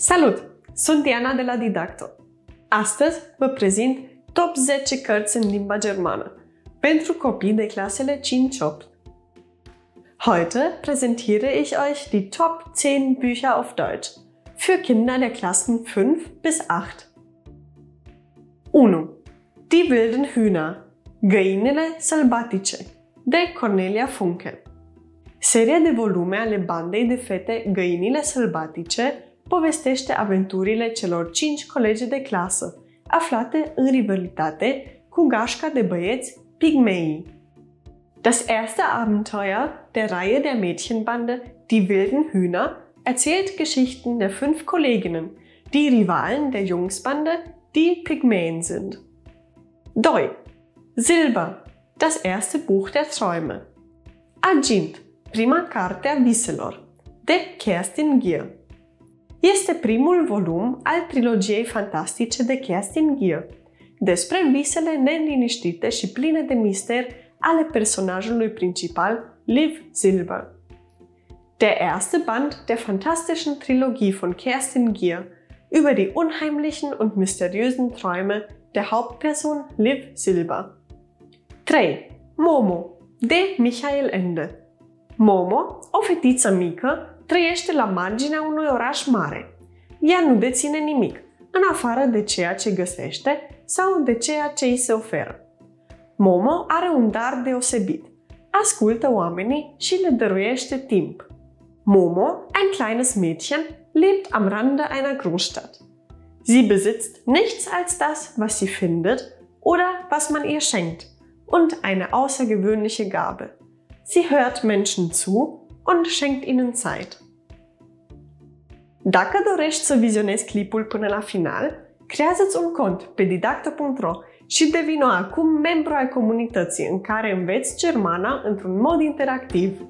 Salut! Sunt Diana de la Didacto. Astăzi vă prezint top 10 cărți în limba germană pentru copii de clasele 5-8. Heute präsentiere ich euch die Top 10 Bücher auf Deutsch für Kinder der Klassen 5 bis 8. 1. Die wilden Hühner. Găinile sălbatice de Cornelia Funke. Seria de volume ale bandei de fete Găinile sălbatice povestește aventurile celor 5 colegi de clasă, aflate în rivalitate cu gașca de băieți Pygmeii. Das erste Abenteuer der Reihe der Mädchenbande Die wilden Hühner erzählt Geschichten der 5 Kolleginnen, die Rivalen der Jungsbande, die Pygmäen sind. 2. Silber, das erste Buch der Träume. Argint, prima carte a viselor, de Kerstin Gier. Este primul volum al trilogiei fantastice de Kerstin Gier, despre visele neliniștite și pline de mister ale personajului principal, Liv Silber. Der erste Band der fantastischen Trilogie von Kerstin Gier über die unheimlichen und mysteriösen Träume der Hauptperson Liv Silber. 3. Momo, de Michael Ende. Momo, o fetiță mică, trăiește la marginea unui oraș mare. Ea nu deține nimic, în afară de ceea ce găsește sau de ceea ce îi se oferă. Momo are un dar deosebit. Ascultă oamenii și le dăruiește timp. Momo, ein kleines Mädchen, lebt am Rande einer Großstadt. Sie besitzt nichts als das, was sie findet oder was man ihr schenkt, und eine außergewöhnliche Gabe. Sie hört Menschen zu und schenkt ihnen Zeit. Dacă dorești să vizionezi clipul până la final, creează-ți un cont pe didacto.ro și devină acum membru al comunității în care înveți germana într-un mod interactiv.